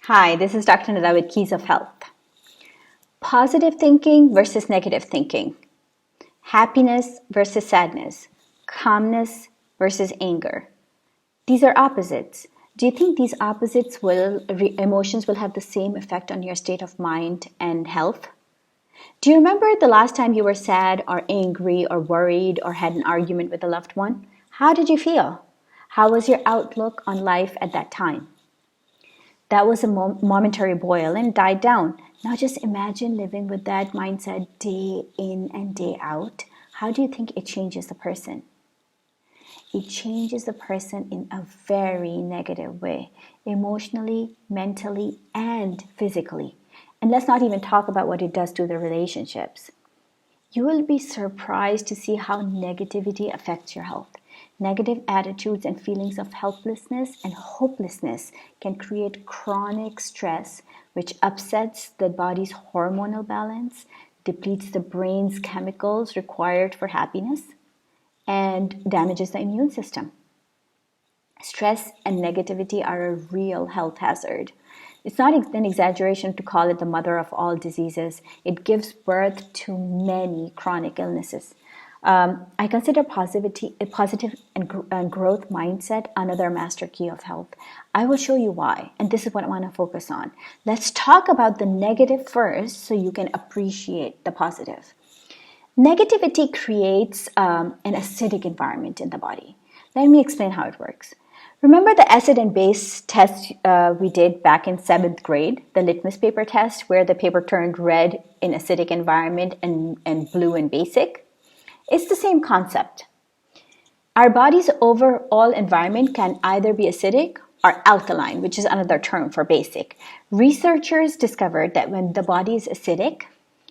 Hi, this is Dr. Nada with Keys of Health. Positive thinking versus negative thinking. Happiness versus sadness. Calmness versus anger. These are opposites. Do you think these emotions will have the same effect on your state of mind and health? Do you remember the last time you were sad or angry or worried or had an argument with a loved one? How did you feel? How was your outlook on life at that time? That was a momentary boil and died down. Now just imagine living with that mindset day in and day out. How do you think it changes the person? It changes the person in a very negative way, emotionally, mentally, and physically. And let's not even talk about what it does to the relationships. You will be surprised to see how negativity affects your health. Negative attitudes and feelings of helplessness and hopelessness can create chronic stress, which upsets the body's hormonal balance, depletes the brain's chemicals required for happiness, and damages the immune system. Stress and negativity are a real health hazard. It's not an exaggeration to call it the mother of all diseases. It gives birth to many chronic illnesses. I consider a positive and growth mindset another master key of health. I will show you why, and this is what I want to focus on. Let's talk about the negative first so you can appreciate the positive. Negativity creates an acidic environment in the body. Let me explain how it works. Remember the acid and base test we did back in 7th grade, the litmus paper test, where the paper turned red in acidic environment and blue in basic? It's the same concept. Our body's overall environment can either be acidic or alkaline, which is another term for basic. Researchers discovered that when the body is acidic,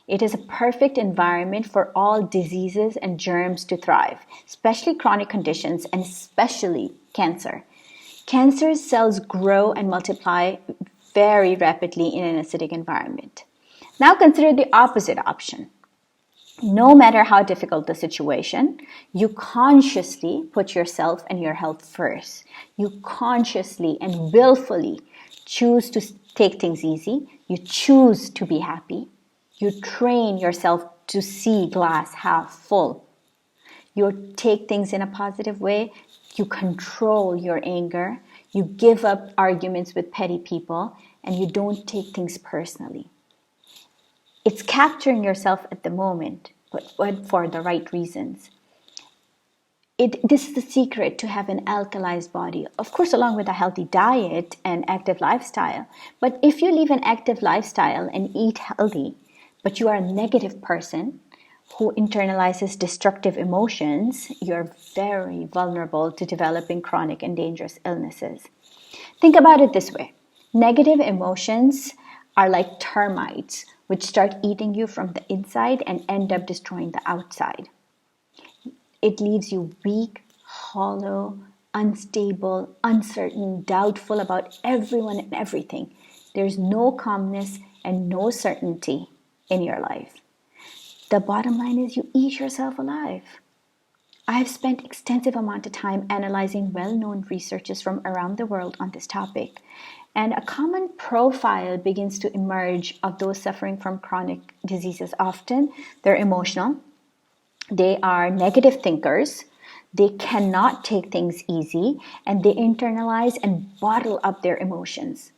it is a perfect environment for all diseases and germs to thrive, especially chronic conditions and especially cancer. Cancer cells grow and multiply very rapidly in an acidic environment. Now consider the opposite option. No matter how difficult the situation, you consciously put yourself and your health first. You consciously and willfully choose to take things easy. You choose to be happy. You train yourself to see glass half full. You take things in a positive way. You control your anger. You give up arguments with petty people, and you don't take things personally. It's capturing yourself at the moment, but for the right reasons. This is the secret to have an alkalized body, of course, along with a healthy diet and active lifestyle. But if you live an active lifestyle and eat healthy, but you are a negative person who internalizes destructive emotions, you're very vulnerable to developing chronic and dangerous illnesses. Think about it this way. Negative emotions are like termites, which start eating you from the inside and end up destroying the outside. It leaves you weak, hollow, unstable, uncertain, doubtful about everyone and everything. There's no calmness and no certainty in your life. The bottom line is you eat yourself alive. I've spent extensive amount of time analyzing well-known researches from around the world on this topic, and a common profile begins to emerge of those suffering from chronic diseases. Often, they're emotional, they are negative thinkers, they cannot take things easy, and they internalize and bottle up their emotions.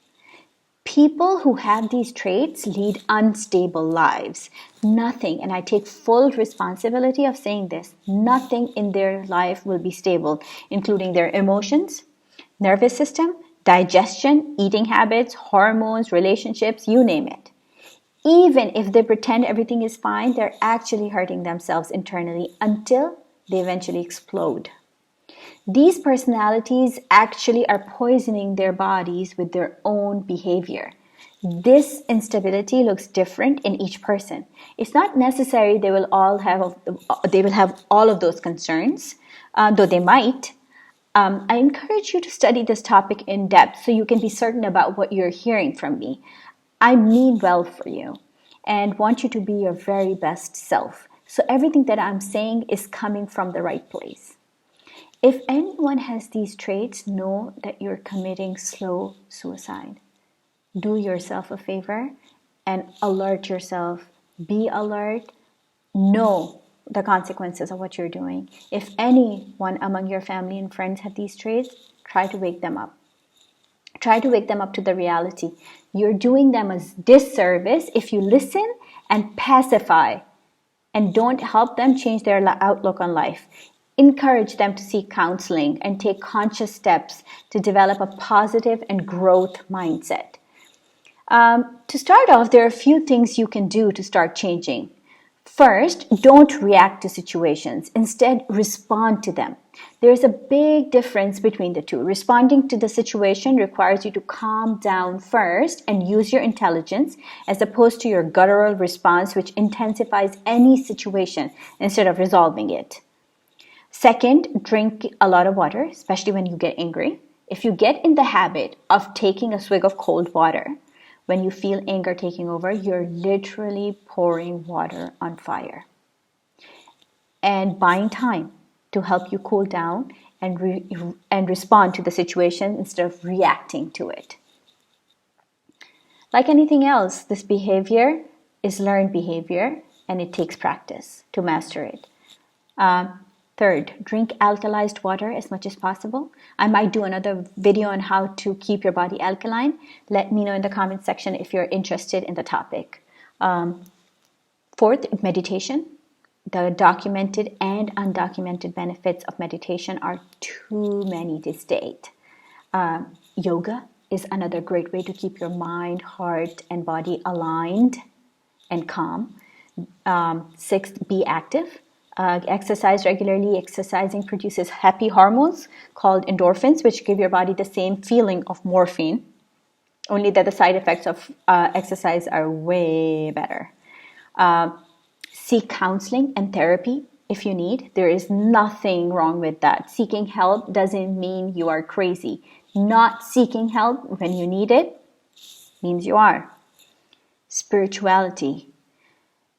People who have these traits lead unstable lives. Nothing, and I take full responsibility of saying this, nothing in their life will be stable, including their emotions, nervous system, digestion, eating habits, hormones, relationships, you name it. Even if they pretend everything is fine, they're actually hurting themselves internally until they eventually explode. These personalities actually are poisoning their bodies with their own behavior. This instability looks different in each person. It's not necessary they will have all of those concerns, though they might. I encourage you to study this topic in depth so you can be certain about what you're hearing from me. I mean well for you and want you to be your very best self. So everything that I'm saying is coming from the right place. If anyone has these traits, know that you're committing slow suicide. do yourself a favor and alert yourself. Be alert. Know the consequences of what you're doing. If anyone among your family and friends have these traits, try to wake them up. Try to wake them up to the reality. You're doing them a disservice if you listen and pacify and don't help them change their outlook on life. Encourage them to seek counseling and take conscious steps to develop a positive and growth mindset. To start off, there are a few things you can do to start changing. First, don't react to situations. Instead, respond to them. There's a big difference between the two. Responding to the situation requires you to calm down first and use your intelligence, as opposed to your guttural response, which intensifies any situation instead of resolving it. Second, drink a lot of water, especially when you get angry. If you get in the habit of taking a swig of cold water, when you feel anger taking over, you're literally pouring water on fire. And buying time to help you cool down and respond to the situation instead of reacting to it. Like anything else, this behavior is learned behavior and it takes practice to master it. Third, drink alkalized water as much as possible. I might do another video on how to keep your body alkaline. Let me know in the comment section if you're interested in the topic. Fourth, meditation. The documented and undocumented benefits of meditation are too many to state. Yoga is another great way to keep your mind, heart, and body aligned and calm. Sixth, be active. Exercise regularly. Exercising produces happy hormones called endorphins, which give your body the same feeling of morphine, only that the side effects of exercise are way better. Seek counseling and therapy if you need. There is nothing wrong with that. Seeking help doesn't mean you are crazy. Not seeking help when you need it means you are. Spirituality.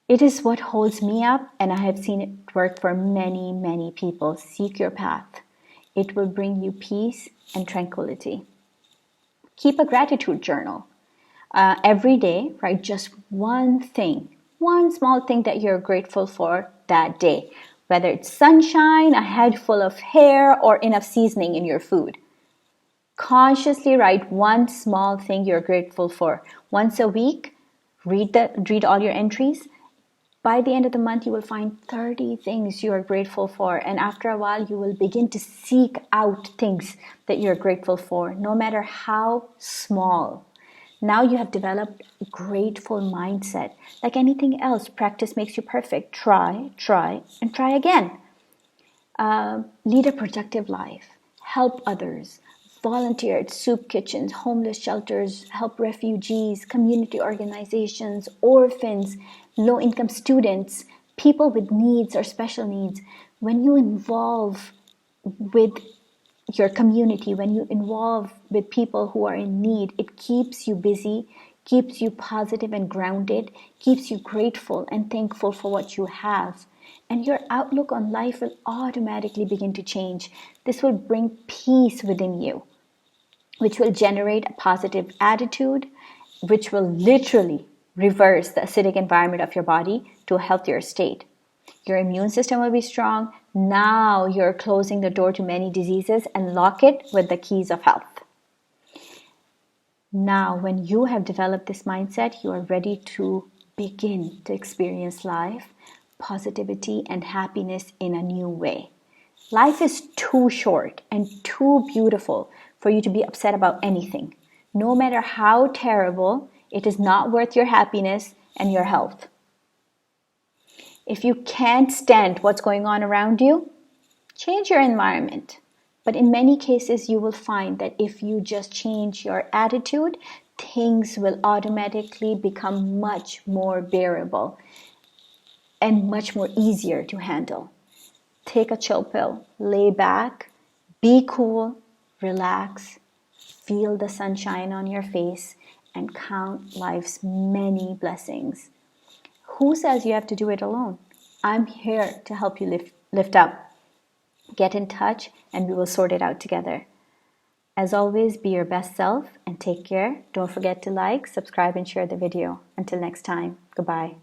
It is what holds me up, and I have seen it work for many, many people. Seek your path. It will bring you peace and tranquility. Keep a gratitude journal. Every day, write just one thing, one small thing that you're grateful for that day, whether it's sunshine, a head full of hair, or enough seasoning in your food. Consciously write one small thing you're grateful for. Once a week, read all your entries. By the end of the month, you will find 30 things you are grateful for. And after a while, you will begin to seek out things that you're grateful for, no matter how small. Now you have developed a grateful mindset. Like anything else, practice makes you perfect. Try, and try again. Lead a productive life. Help others. Volunteer at soup kitchens, homeless shelters, help refugees, community organizations, orphans, low-income students, people with needs or special needs. When you involve with your community, when you involve with people who are in need, it keeps you busy, keeps you positive and grounded, keeps you grateful and thankful for what you have. And your outlook on life will automatically begin to change. This will bring peace within you, which will generate a positive attitude, which will literally reverse the acidic environment of your body to a healthier state. Your immune system will be strong. Now you're closing the door to many diseases and lock it with the keys of health. Now, when you have developed this mindset, you are ready to begin to experience life, positivity, and happiness in a new way. Life is too short and too beautiful for you to be upset about anything. No matter how terrible, it is not worth your happiness and your health. If you can't stand what's going on around you, change your environment. But in many cases, you will find that if you just change your attitude, things will automatically become much more bearable and much more easier to handle. Take a chill pill, lay back, be cool, relax, feel the sunshine on your face, and count life's many blessings. Who says you have to do it alone? I'm here to help you lift up. Get in touch and we will sort it out together. As always, be your best self and take care. Don't forget to like, subscribe, and share the video. Until next time, goodbye.